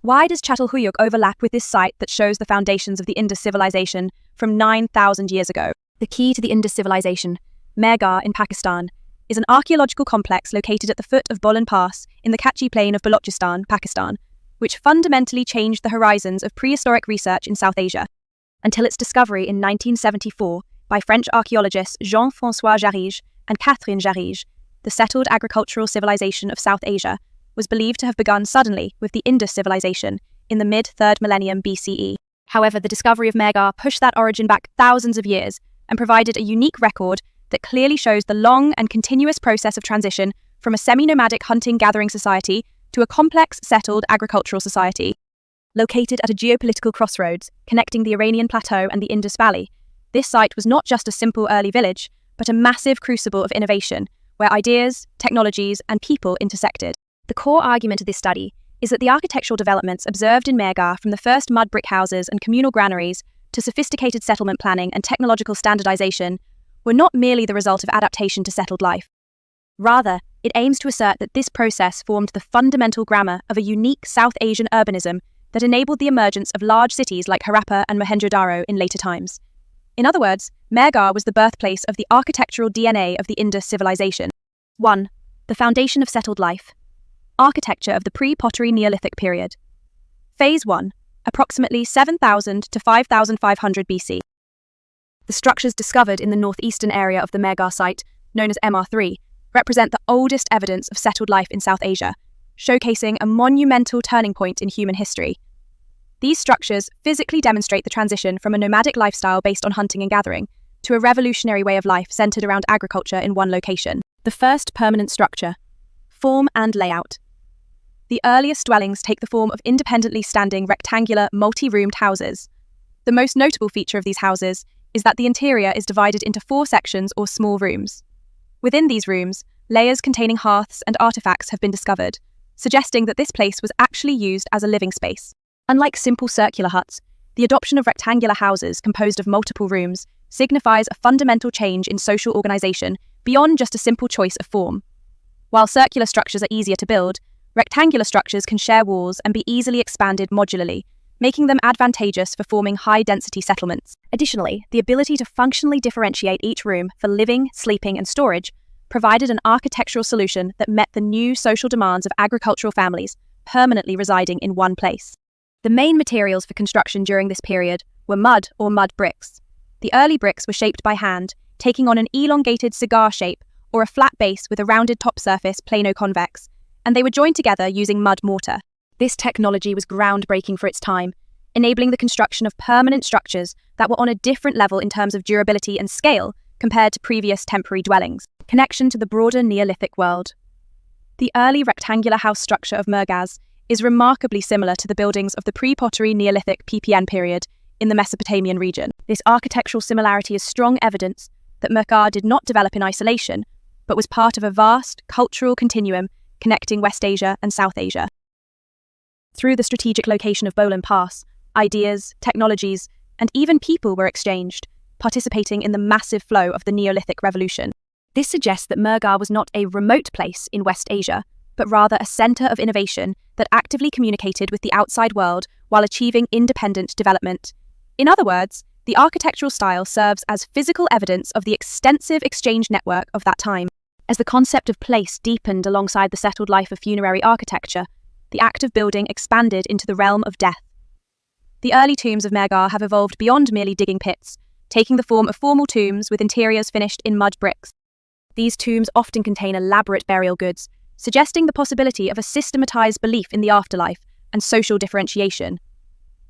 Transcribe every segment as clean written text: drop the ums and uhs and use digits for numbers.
Why does Çatalhöyük overlap with this site that shows the foundations of the Indus Civilization from 9,000 years ago? The key to the Indus Civilization, Mehrgarh in Pakistan, is an archaeological complex located at the foot of Bolan Pass in the Kachi Plain of Balochistan, Pakistan, which fundamentally changed the horizons of prehistoric research in South Asia, until its discovery in 1974 by French archaeologists Jean-François Jarige and Catherine Jarige. The settled agricultural civilization of South Asia was believed to have begun suddenly with the Indus Civilization in the mid-3rd millennium BCE. However, the discovery of Mehrgarh pushed that origin back thousands of years and provided a unique record that clearly shows the long and continuous process of transition from a semi-nomadic hunting-gathering society to a complex, settled agricultural society. Located at a geopolitical crossroads connecting the Iranian Plateau and the Indus Valley, this site was not just a simple early village, but a massive crucible of innovation where ideas, technologies, and people intersected. The core argument of this study is that the architectural developments observed in Mehrgarh, from the first mud brick houses and communal granaries to sophisticated settlement planning and technological standardization, were not merely the result of adaptation to settled life. Rather, it aims to assert that this process formed the fundamental grammar of a unique South Asian urbanism that enabled the emergence of large cities like Harappa and Mohenjo-daro in later times. In other words, Mehrgarh was the birthplace of the architectural DNA of the Indus Civilization. 1. The foundation of settled life. Architecture of the Pre-Pottery Neolithic period. Phase 1, approximately 7,000 to 5,500 BC. The structures discovered in the northeastern area of the Mehrgarh site, known as MR3, represent the oldest evidence of settled life in South Asia, showcasing a monumental turning point in human history. These structures physically demonstrate the transition from a nomadic lifestyle based on hunting and gathering to a revolutionary way of life centered around agriculture in one location. The first permanent structure. Form and layout. The earliest dwellings take the form of independently standing rectangular, multi-roomed houses. The most notable feature of these houses is that the interior is divided into 4 sections or small rooms. Within these rooms, layers containing hearths and artifacts have been discovered, suggesting that this place was actually used as a living space. Unlike simple circular huts, the adoption of rectangular houses composed of multiple rooms signifies a fundamental change in social organization beyond just a simple choice of form. While circular structures are easier to build, rectangular structures can share walls and be easily expanded modularly, making them advantageous for forming high-density settlements. Additionally, the ability to functionally differentiate each room for living, sleeping, and storage provided an architectural solution that met the new social demands of agricultural families permanently residing in one place. The main materials for construction during this period were mud or mud bricks. The early bricks were shaped by hand, taking on an elongated cigar shape or a flat base with a rounded top surface, plano-convex, and they were joined together using mud mortar. This technology was groundbreaking for its time, enabling the construction of permanent structures that were on a different level in terms of durability and scale compared to previous temporary dwellings. Connection to the broader Neolithic world. The early rectangular house structure of Mehrgarh is remarkably similar to the buildings of the Pre-Pottery Neolithic PPN period in the Mesopotamian region. This architectural similarity is strong evidence that Mehrgarh did not develop in isolation, but was part of a vast cultural continuum connecting West Asia and South Asia. Through the strategic location of Bolan Pass, ideas, technologies, and even people were exchanged, participating in the massive flow of the Neolithic revolution. This suggests that Mehrgarh was not a remote place in West Asia, but rather a center of innovation that actively communicated with the outside world while achieving independent development. In other words, the architectural style serves as physical evidence of the extensive exchange network of that time. As the concept of place deepened alongside the settled life of funerary architecture, the act of building expanded into the realm of death. The early tombs of Mehrgarh have evolved beyond merely digging pits, taking the form of formal tombs with interiors finished in mud bricks. These tombs often contain elaborate burial goods, suggesting the possibility of a systematized belief in the afterlife and social differentiation.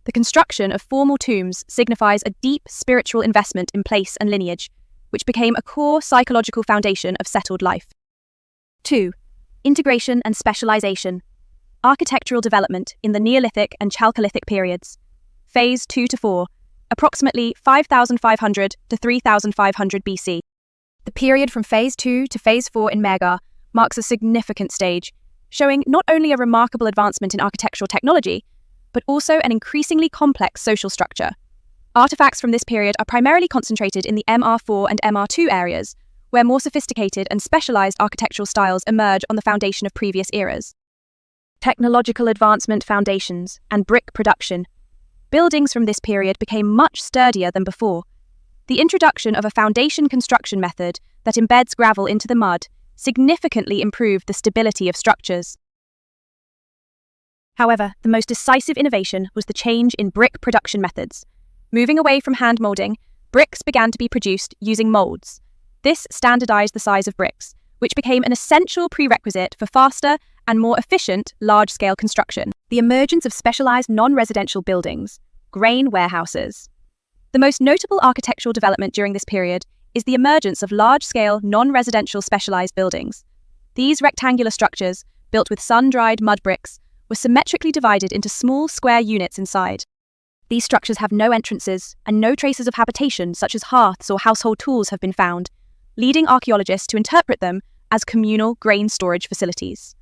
The construction of formal tombs signifies a deep spiritual investment in place and lineage, which became a core psychological foundation of settled life. 2. Integration and specialization. Architectural development in the Neolithic and Chalcolithic periods. Phase 2 to 4, approximately 5,500 to 3,500 BC. The period from Phase 2 to Phase 4 in Mehrgarh marks a significant stage, showing not only a remarkable advancement in architectural technology, but also an increasingly complex social structure. Artifacts from this period are primarily concentrated in the MR4 and MR2 areas, where more sophisticated and specialized architectural styles emerge on the foundation of previous eras. Technological advancement foundations and brick production. Buildings from this period became much sturdier than before. The introduction of a foundation construction method that embeds gravel into the mud significantly improved the stability of structures. However, the most decisive innovation was the change in brick production methods. Moving away from hand molding, bricks began to be produced using molds. This standardized the size of bricks, which became an essential prerequisite for faster and more efficient large-scale construction. The emergence of specialized non-residential buildings, grain warehouses. The most notable architectural development during this period is the emergence of large-scale non-residential specialized buildings. These rectangular structures, built with sun-dried mud bricks, were symmetrically divided into small square units inside. These structures have no entrances, and no traces of habitation such as hearths or household tools have been found, leading archaeologists to interpret them as communal grain storage facilities.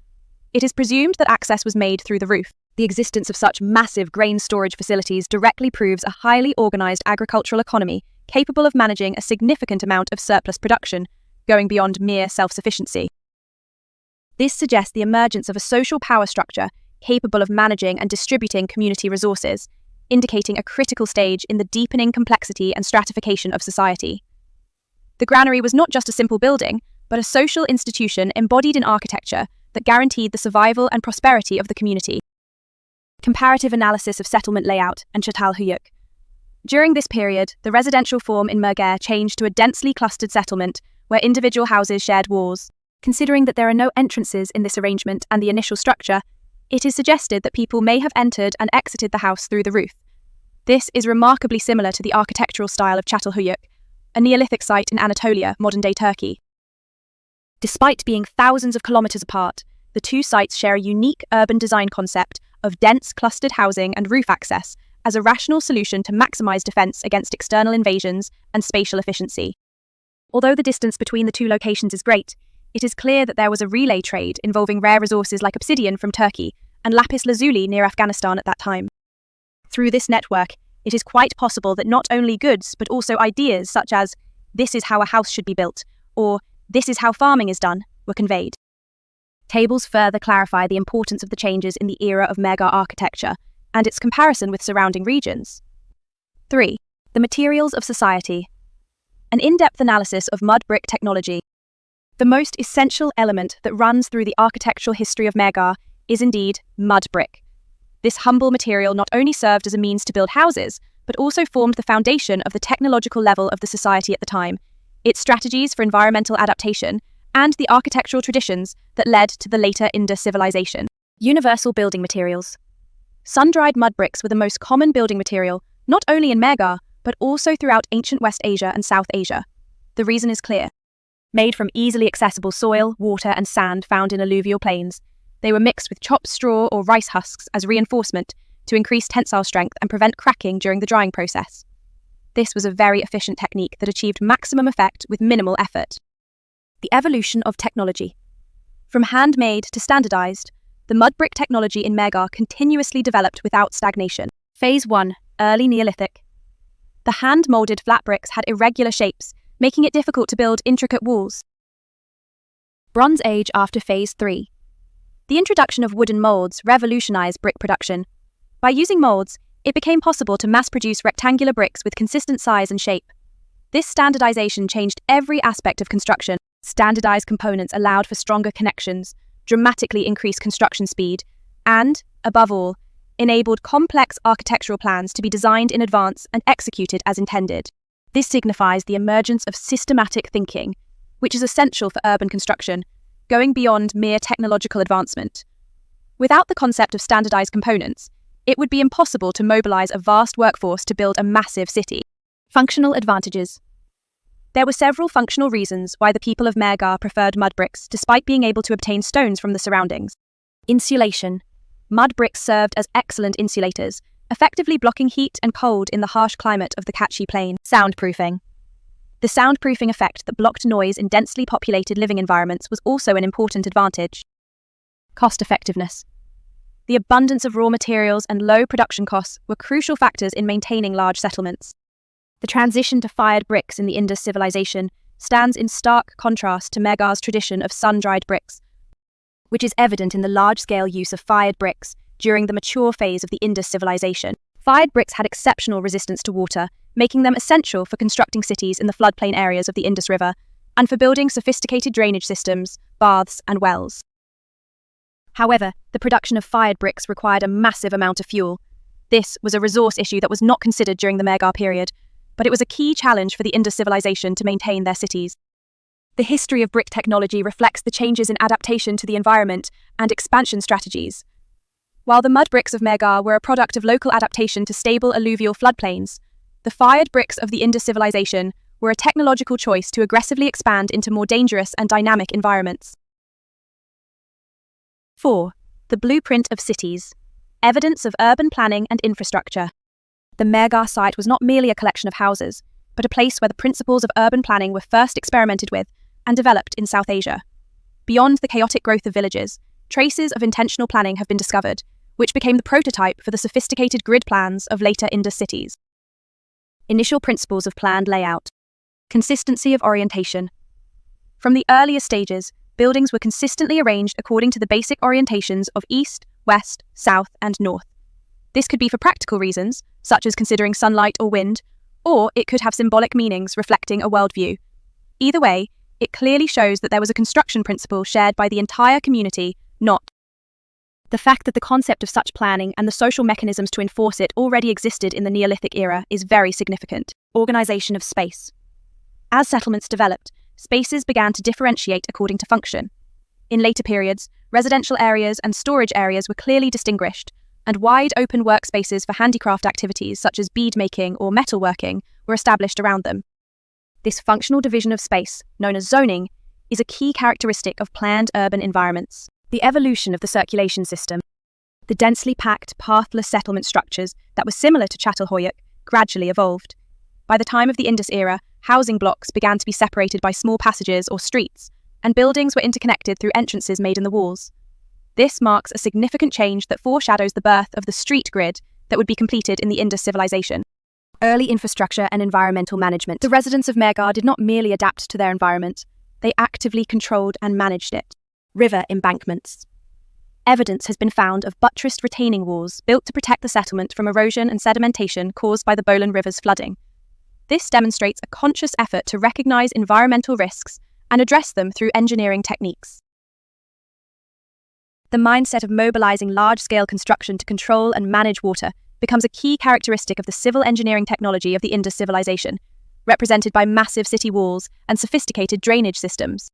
It is presumed that access was made through the roof. The existence of such massive grain storage facilities directly proves a highly organized agricultural economy capable of managing a significant amount of surplus production, going beyond mere self-sufficiency. This suggests the emergence of a social power structure capable of managing and distributing community resources, indicating a critical stage in the deepening complexity and stratification of society. The granary was not just a simple building, but a social institution embodied in architecture that guaranteed the survival and prosperity of the community. Comparative analysis of settlement layout and Çatalhöyük. During this period, the residential form in Mehrgarh changed to a densely clustered settlement where individual houses shared walls. Considering that there are no entrances in this arrangement and the initial structure, it is suggested that people may have entered and exited the house through the roof. This is remarkably similar to the architectural style of Çatalhöyük, a Neolithic site in Anatolia, modern-day Turkey. Despite being thousands of kilometers apart, the two sites share a unique urban design concept of dense clustered housing and roof access as a rational solution to maximize defense against external invasions and spatial efficiency. Although the distance between the two locations is great, it is clear that there was a relay trade involving rare resources like obsidian from Turkey and lapis lazuli near Afghanistan at that time. Through this network, it is quite possible that not only goods but also ideas such as "this is how a house should be built" or "this is how farming is done" were conveyed. Tables further clarify the importance of the changes in the era of Mehrgarh architecture and its comparison with surrounding regions. 3. The materials of society. An in-depth analysis of mud brick technology. The most essential element that runs through the architectural history of Mehrgarh is indeed mud brick. This humble material not only served as a means to build houses, but also formed the foundation of the technological level of the society at the time, its strategies for environmental adaptation, and the architectural traditions that led to the later Indus Civilization. Universal building materials. Sun-dried mud bricks were the most common building material, not only in Mehrgarh, but also throughout ancient West Asia and South Asia. The reason is clear. Made from easily accessible soil, water, and sand found in alluvial plains, they were mixed with chopped straw or rice husks as reinforcement to increase tensile strength and prevent cracking during the drying process. This was a very efficient technique that achieved maximum effect with minimal effort. The evolution of technology. From handmade to standardized, the mud brick technology in Mehrgarh continuously developed without stagnation. Phase 1. Early Neolithic. The hand-molded flat bricks had irregular shapes, making it difficult to build intricate walls. Bronze Age after Phase 3. The introduction of wooden molds revolutionized brick production. By using molds, it became possible to mass-produce rectangular bricks with consistent size and shape. This standardization changed every aspect of construction. Standardized components allowed for stronger connections, dramatically increased construction speed, and, above all, enabled complex architectural plans to be designed in advance and executed as intended. This signifies the emergence of systematic thinking, which is essential for urban construction, going beyond mere technological advancement. Without the concept of standardized components, it would be impossible to mobilize a vast workforce to build a massive city. Functional advantages. There were several functional reasons why the people of Mehrgarh preferred mud bricks despite being able to obtain stones from the surroundings. Insulation. Mud bricks served as excellent insulators, effectively blocking heat and cold in the harsh climate of the Kachi Plain. Soundproofing. The soundproofing effect that blocked noise in densely populated living environments was also an important advantage. Cost-effectiveness. The abundance of raw materials and low production costs were crucial factors in maintaining large settlements. The transition to fired bricks in the Indus Civilization stands in stark contrast to Mehrgarh's tradition of sun-dried bricks. which is evident in the large-scale use of fired bricks during the mature phase of the Indus Civilization. Fired bricks had exceptional resistance to water, making them essential for constructing cities in the floodplain areas of the Indus River and for building sophisticated drainage systems, baths, and wells. However, the production of fired bricks required a massive amount of fuel. This was a resource issue that was not considered during the Mehrgarh period, but it was a key challenge for the Indus Civilization to maintain their cities. The history of brick technology reflects the changes in adaptation to the environment and expansion strategies. While the mud bricks of Mehrgarh were a product of local adaptation to stable alluvial floodplains, the fired bricks of the Indus Civilization were a technological choice to aggressively expand into more dangerous and dynamic environments. 4. The blueprint of cities. Evidence of urban planning and infrastructure. The Mehrgarh site was not merely a collection of houses, but a place where the principles of urban planning were first experimented with and developed in South Asia. Beyond the chaotic growth of villages, traces of intentional planning have been discovered, which became the prototype for the sophisticated grid plans of later Indus cities. Initial principles of planned layout. Consistency of orientation. From the earlier stages, buildings were consistently arranged according to the basic orientations of east, west, south, and north. This could be for practical reasons, such as considering sunlight or wind, or it could have symbolic meanings reflecting a worldview. Either way, it clearly shows that there was a construction principle shared by the entire community, not. The fact that the concept of such planning and the social mechanisms to enforce it already existed in the Neolithic era is very significant. Organization of space. As settlements developed, spaces began to differentiate according to function. In later periods, residential areas and storage areas were clearly distinguished, and wide open workspaces for handicraft activities such as bead-making or metalworking were established around them. This functional division of space, known as zoning, is a key characteristic of planned urban environments. The evolution of the circulation system. The densely packed, pathless settlement structures that were similar to Çatalhöyük gradually evolved. By the time of the Indus era, housing blocks began to be separated by small passages or streets, and buildings were interconnected through entrances made in the walls. This marks a significant change that foreshadows the birth of the street grid that would be completed in the Indus Civilization. Early infrastructure and environmental management. The residents of Mehrgarh did not merely adapt to their environment, they actively controlled and managed it. River embankments. Evidence has been found of buttressed retaining walls built to protect the settlement from erosion and sedimentation caused by the Bolan River's flooding. This demonstrates a conscious effort to recognize environmental risks and address them through engineering techniques. The mindset of mobilizing large-scale construction to control and manage water becomes a key characteristic of the civil engineering technology of the Indus Civilization, represented by massive city walls and sophisticated drainage systems.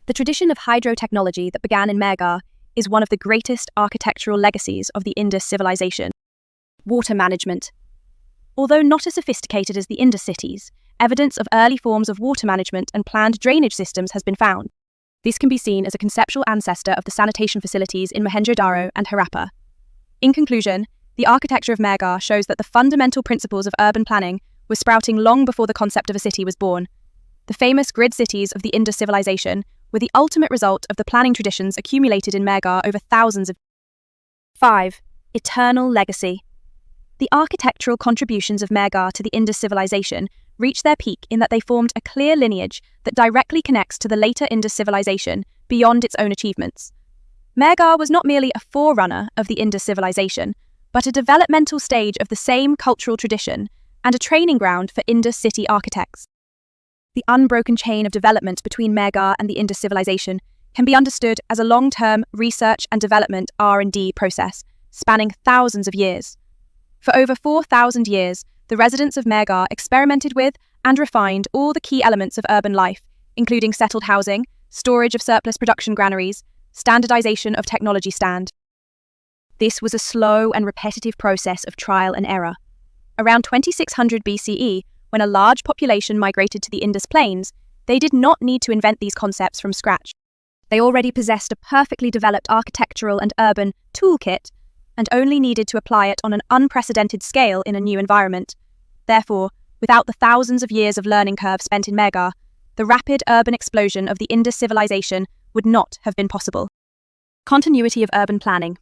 The tradition of hydro-technology that began in Mehrgarh is one of the greatest architectural legacies of the Indus Civilization. Water management. Although not as sophisticated as the Indus cities, evidence of early forms of water management and planned drainage systems has been found. This can be seen as a conceptual ancestor of the sanitation facilities in Mohenjo-Daro and Harappa. In conclusion, the architecture of Mehrgarh shows that the fundamental principles of urban planning were sprouting long before the concept of a city was born. The famous grid cities of the Indus Civilization were the ultimate result of the planning traditions accumulated in Mehrgarh over thousands of. 5. Eternal legacy. The architectural contributions of Mehrgarh to the Indus Civilization reached their peak in that they formed a clear lineage that directly connects to the later Indus Civilization beyond its own achievements. Mehrgarh was not merely a forerunner of the Indus Civilization, but a developmental stage of the same cultural tradition and a training ground for Indus city architects. The unbroken chain of development between Mehrgarh and the Indus Civilization can be understood as a long-term research and development R&D process spanning thousands of years. For over 4,000 years, the residents of Mehrgarh experimented with and refined all the key elements of urban life, including settled housing, storage of surplus production granaries, standardization of technology stand. This was a slow and repetitive process of trial and error. Around 2600 BCE, when a large population migrated to the Indus Plains, they did not need to invent these concepts from scratch. They already possessed a perfectly developed architectural and urban toolkit and only needed to apply it on an unprecedented scale in a new environment. Therefore, without the thousands of years of learning curve spent in Mehrgarh, the rapid urban explosion of the Indus Civilization would not have been possible. Continuity of urban planning.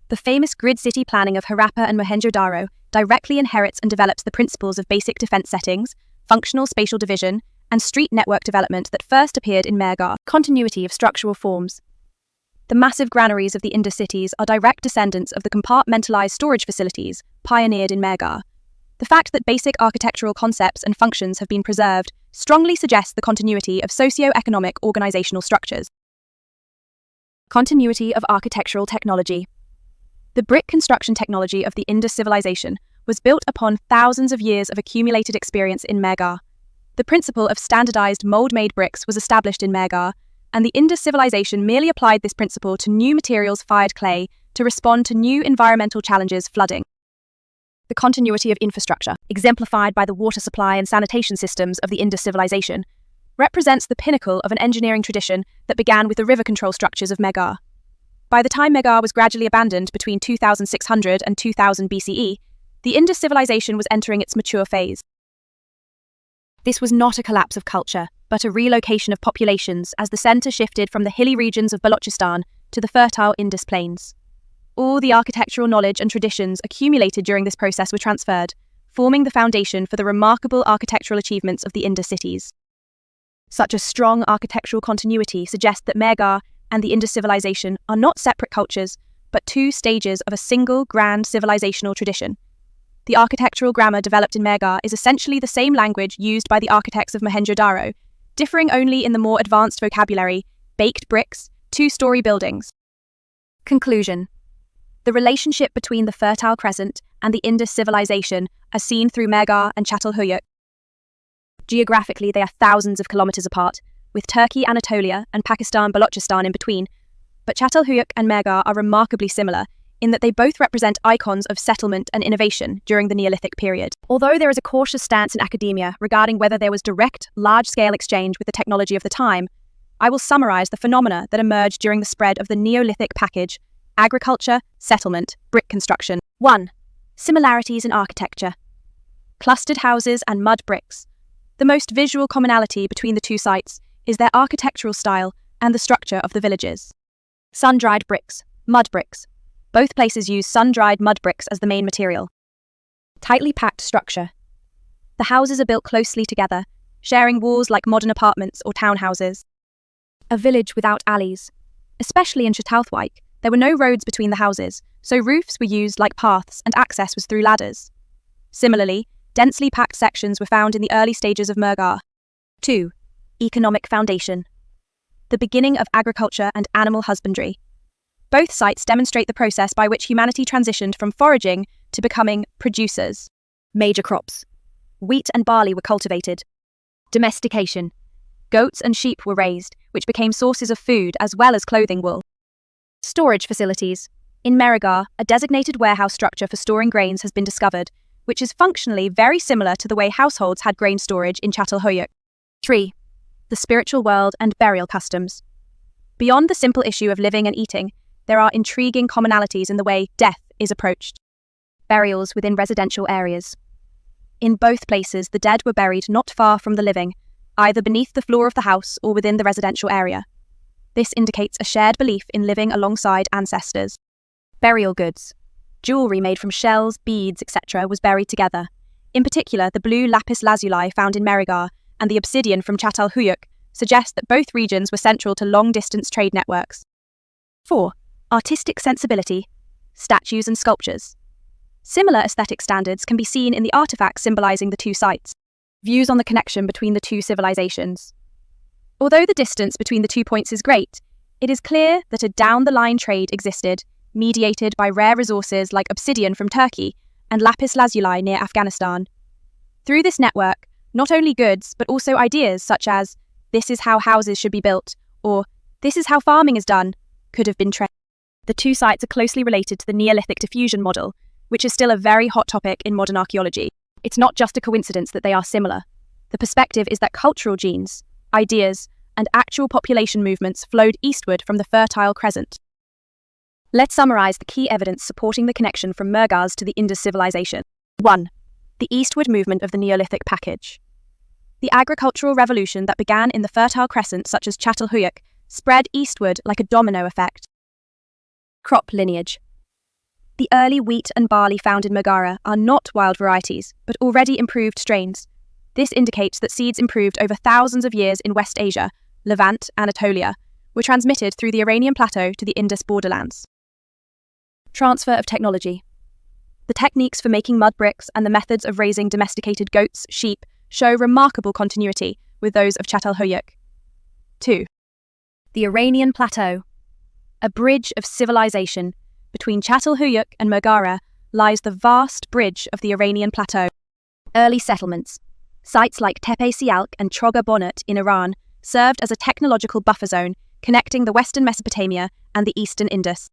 The famous grid city planning of Harappa and Mohenjo-Daro directly inherits and develops the principles of basic defense settings, functional spatial division, and street network development that first appeared in Mehrgarh. Continuity of structural forms. The massive granaries of the Indus cities are direct descendants of the compartmentalized storage facilities pioneered in Mehrgarh. The fact that basic architectural concepts and functions have been preserved strongly suggests the continuity of socio-economic organizational structures. Continuity of architectural technology. The brick construction technology of the Indus Civilization was built upon thousands of years of accumulated experience in Mehrgarh. The principle of standardized mold-made bricks was established in Mehrgarh, and the Indus Civilization merely applied this principle to new materials-fired clay to respond to new environmental challenges, flooding. The continuity of infrastructure, exemplified by the water supply and sanitation systems of the Indus Civilization, represents the pinnacle of an engineering tradition that began with the river control structures of Mehrgarh. By the time Mehrgarh was gradually abandoned between 2600 and 2000 BCE, the Indus Civilization was entering its mature phase. This was not a collapse of culture, but a relocation of populations as the center shifted from the hilly regions of Balochistan to the fertile Indus plains. All the architectural knowledge and traditions accumulated during this process were transferred, forming the foundation for the remarkable architectural achievements of the Indus cities. Such a strong architectural continuity suggests that Mehrgarh and the Indus Civilization are not separate cultures, but two stages of a single grand civilizational tradition. The architectural grammar developed in Mehrgarh is essentially the same language used by the architects of Mohenjo-Daro, differing only in the more advanced vocabulary, baked bricks, two-story buildings. Conclusion. The relationship between the Fertile Crescent and the Indus Civilization, as seen through Mehrgarh and Çatalhöyük. Geographically, they are thousands of kilometers apart, with Turkey, Anatolia, and Pakistan, Balochistan in between. But Çatalhöyük and Mehrgarh are remarkably similar in that they both represent icons of settlement and innovation during the Neolithic period. Although there is a cautious stance in academia regarding whether there was direct, large-scale exchange with the technology of the time, I will summarize the phenomena that emerged during the spread of the Neolithic package: agriculture, settlement, brick construction. 1. Similarities in architecture. Clustered houses and mud bricks. The most visual commonality between the two sites is their architectural style and the structure of the villages. Sun-dried bricks, mud bricks. Both places use sun-dried mud bricks as the main material. Tightly packed structure. The houses are built closely together, sharing walls like modern apartments or townhouses. A village without alleys. Especially in Çatalhöyük, there were no roads between the houses, so roofs were used like paths and access was through ladders. Similarly, densely packed sections were found in the early stages of Mehrgarh. 2. Economic foundation. The beginning of agriculture and animal husbandry. Both sites demonstrate the process by which humanity transitioned from foraging to becoming producers. Major crops. Wheat and barley were cultivated. Domestication. Goats and sheep were raised, which became sources of food as well as clothing wool. Storage facilities. In Mehrgarh, a designated warehouse structure for storing grains has been discovered, which is functionally very similar to the way households had grain storage in Çatalhöyük. 3. The spiritual world and burial customs. Beyond the simple issue of living and eating, there are intriguing commonalities in the way death is approached. Burials within residential areas. In both places, the dead were buried not far from the living, either beneath the floor of the house or within the residential area. This indicates a shared belief in living alongside ancestors. Burial goods. Jewelry made from shells, beads, etc. was buried together. In particular, the blue lapis lazuli found in Mehrgarh and the obsidian from Çatalhöyük suggest that both regions were central to long-distance trade networks. 4. Artistic sensibility. Statues and sculptures. Similar aesthetic standards can be seen in the artifacts symbolizing the two sites. Views on the connection between the two civilizations. Although the distance between the 2 points is great, it is clear that a down-the-line trade existed, mediated by rare resources like obsidian from Turkey and lapis lazuli near Afghanistan. Through this network, not only goods but also ideas such as "this is how houses should be built" or "this is how farming is done" could have been traded. The two sites are closely related to the Neolithic diffusion model, which is still a very hot topic in modern archaeology. It's not just a coincidence that they are similar. The perspective is that cultural genes, ideas, and actual population movements flowed eastward from the Fertile Crescent. Let's summarize the key evidence supporting the connection from Mehrgarh to the Indus Civilization. 1. The eastward movement of the Neolithic package. The agricultural revolution that began in the Fertile Crescent, such as Çatalhöyük, spread eastward like a domino effect. Crop lineage. The early wheat and barley found in Mehrgarh are not wild varieties, but already improved strains. This indicates that seeds improved over thousands of years in West Asia, Levant, Anatolia, were transmitted through the Iranian plateau to the Indus borderlands. Transfer of technology. The techniques for making mud bricks and the methods of raising domesticated goats, sheep, show remarkable continuity with those of Çatalhöyük. 2. The Iranian plateau. A bridge of civilization. Between Çatalhöyük and Mehrgarh lies the vast bridge of the Iranian plateau. Early settlements. Sites like Tepe-Sialk and Choga-Bonut in Iran served as a technological buffer zone connecting the western Mesopotamia and the eastern Indus.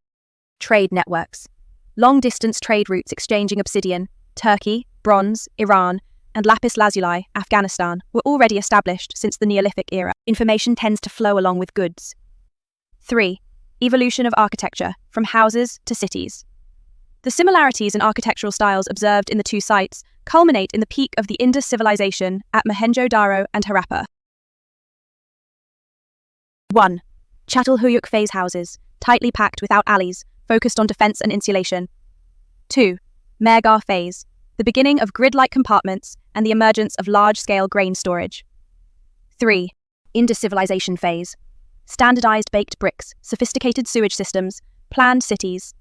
Trade networks. Long-distance trade routes exchanging obsidian, Turkey, bronze, Iran, and lapis lazuli, Afghanistan, were already established since the Neolithic era. Information tends to flow along with goods. 3. Evolution of architecture, from houses to cities. The similarities in architectural styles observed in the two sites culminate in the peak of the Indus Civilization at Mohenjo-Daro and Harappa. 1. Çatalhöyük phase houses, tightly packed without alleys, focused on defense and insulation. 2. Mehrgarh phase, the beginning of grid-like compartments and the emergence of large-scale grain storage. 3. Indus Civilization phase, standardized baked bricks, sophisticated sewage systems, planned cities.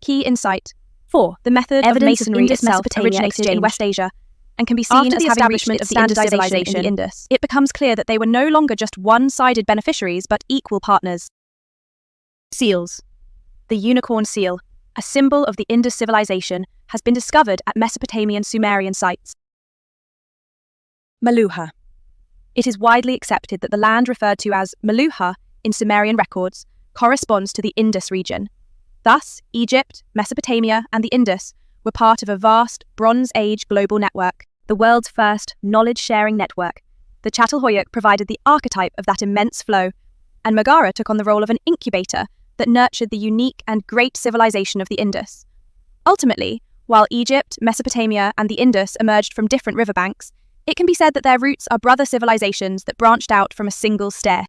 Key insight. 4. The method of masonry itself originated in West Asia and can be seen as the establishment of the Indus Civilization in the Indus. It becomes clear that they were no longer just one-sided beneficiaries but equal partners. Seals. The unicorn seal, a symbol of the Indus Civilization, has been discovered at Mesopotamian Sumerian sites. Meluha. It is widely accepted that the land referred to as Meluha in Sumerian records corresponds to the Indus region. Thus, Egypt, Mesopotamia, and the Indus were part of a vast Bronze Age global network, the world's first knowledge-sharing network. The Çatalhöyük provided the archetype of that immense flow, and Mehrgarh took on the role of an incubator that nurtured the unique and great civilization of the Indus. Ultimately, while Egypt, Mesopotamia, and the Indus emerged from different riverbanks, it can be said that their roots are brother civilizations that branched out from a single stair.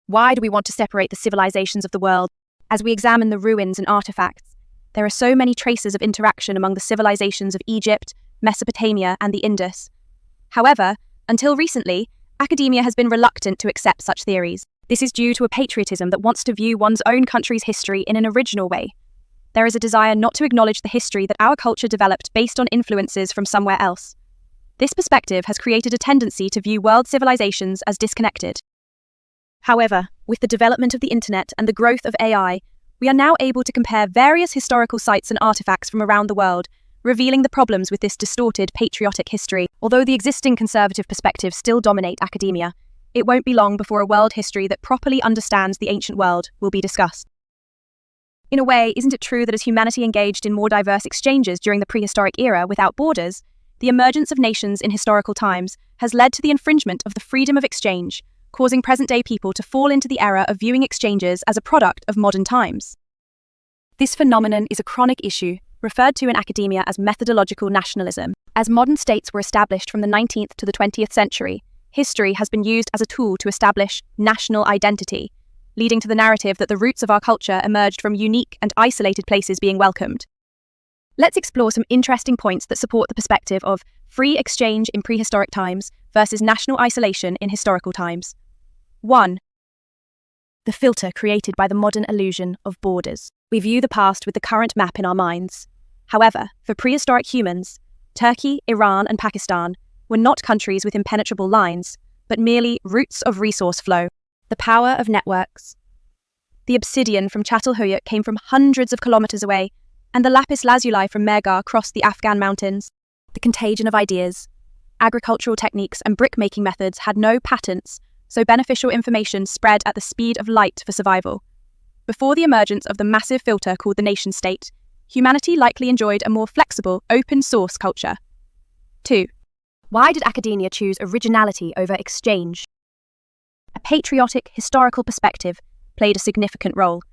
Why do we want to separate the civilizations of the world? As we examine the ruins and artifacts, there are so many traces of interaction among the civilizations of Egypt, Mesopotamia, and the Indus. However, until recently, academia has been reluctant to accept such theories. This is due to a patriotism that wants to view one's own country's history in an original way. There is a desire not to acknowledge the history that our culture developed based on influences from somewhere else. This perspective has created a tendency to view world civilizations as disconnected. However, with the development of the internet and the growth of AI, we are now able to compare various historical sites and artifacts from around the world, revealing the problems with this distorted patriotic history. Although the existing conservative perspectives still dominate academia, it won't be long before a world history that properly understands the ancient world will be discussed. In a way, isn't it true that as humanity engaged in more diverse exchanges during the prehistoric era without borders, the emergence of nations in historical times has led to the infringement of the freedom of exchange, causing present-day people to fall into the error of viewing exchanges as a product of modern times? This phenomenon is a chronic issue, referred to in academia as methodological nationalism. As modern states were established from the 19th to the 20th century, history has been used as a tool to establish national identity, leading to the narrative that the roots of our culture emerged from unique and isolated places being welcomed. Let's explore some interesting points that support the perspective of free exchange in prehistoric times versus national isolation in historical times. 1. The filter created by the modern illusion of borders. We view the past with the current map in our minds. However, for prehistoric humans, Turkey, Iran, and Pakistan were not countries with impenetrable lines, but merely routes of resource flow. The power of networks. The obsidian from Çatalhöyük came from hundreds of kilometers away, and the lapis lazuli from Mehrgarh crossed the Afghan mountains. The contagion of ideas. Agricultural techniques and brick-making methods had no patents, so beneficial information spread at the speed of light for survival. Before the emergence of the massive filter called the nation-state, humanity likely enjoyed a more flexible, open-source culture. 2. Why did academia choose originality over exchange? A patriotic, historical perspective played a significant role.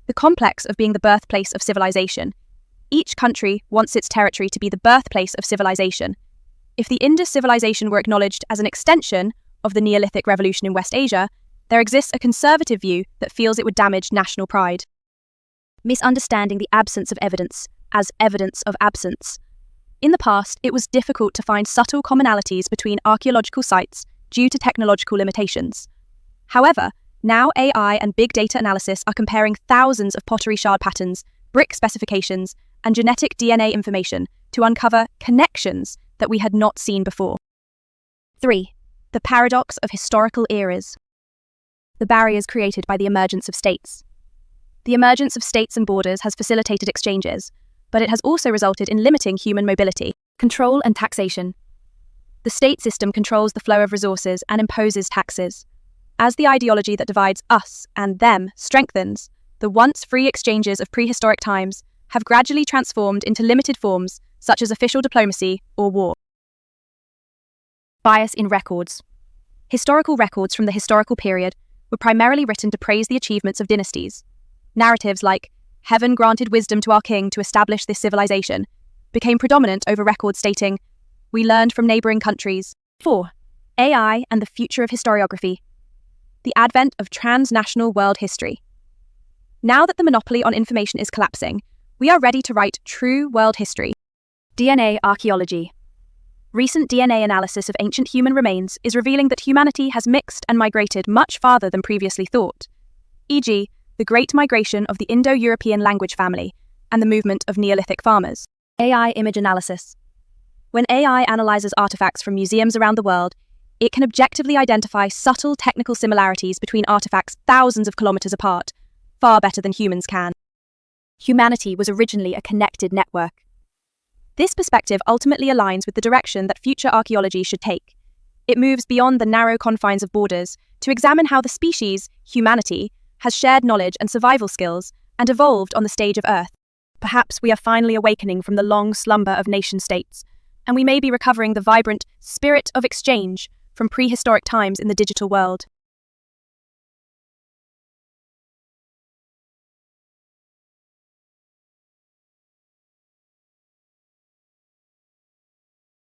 The complex of being the birthplace of civilization. Each country wants its territory to be the birthplace of civilization. If the Indus Civilization were acknowledged as an extension of the Neolithic revolution in West Asia, there exists a conservative view that feels it would damage national pride. Misunderstanding the absence of evidence as evidence of absence. In the past, it was difficult to find subtle commonalities between archaeological sites due to technological limitations. However, Now AI and big data analysis are comparing thousands of pottery shard patterns, brick specifications, and genetic DNA information to uncover connections that we had not seen before. 3. The paradox of historical eras. The barriers created by the emergence of states. The emergence of states and borders has facilitated exchanges, but it has also resulted in limiting human mobility. Control and taxation. The state system controls the flow of resources and imposes taxes. As the ideology that divides us and them strengthens, the once free exchanges of prehistoric times have gradually transformed into limited forms such as official diplomacy or war. Bias in records. Historical records from the historical period were primarily written to praise the achievements of dynasties. Narratives like, "Heaven granted wisdom to our king to establish this civilization," became predominant over records stating, "We learned from neighboring countries." 4. AI and the future of historiography. The advent of transnational world history. Now that the monopoly on information is collapsing, we are ready to write true world history. DNA archaeology. Recent DNA analysis of ancient human remains is revealing that humanity has mixed and migrated much farther than previously thought, e.g., the Great Migration of the Indo-European language family and the movement of Neolithic farmers. AI image analysis. When AI analyzes artifacts from museums around the world, it can objectively identify subtle technical similarities between artifacts thousands of kilometers apart, far better than humans can. Humanity was originally a connected network. This perspective ultimately aligns with the direction that future archaeology should take. It moves beyond the narrow confines of borders to examine how the species, humanity, has shared knowledge and survival skills and evolved on the stage of Earth. Perhaps we are finally awakening from the long slumber of nation-states, and we may be recovering the vibrant spirit of exchange from prehistoric times in the digital world.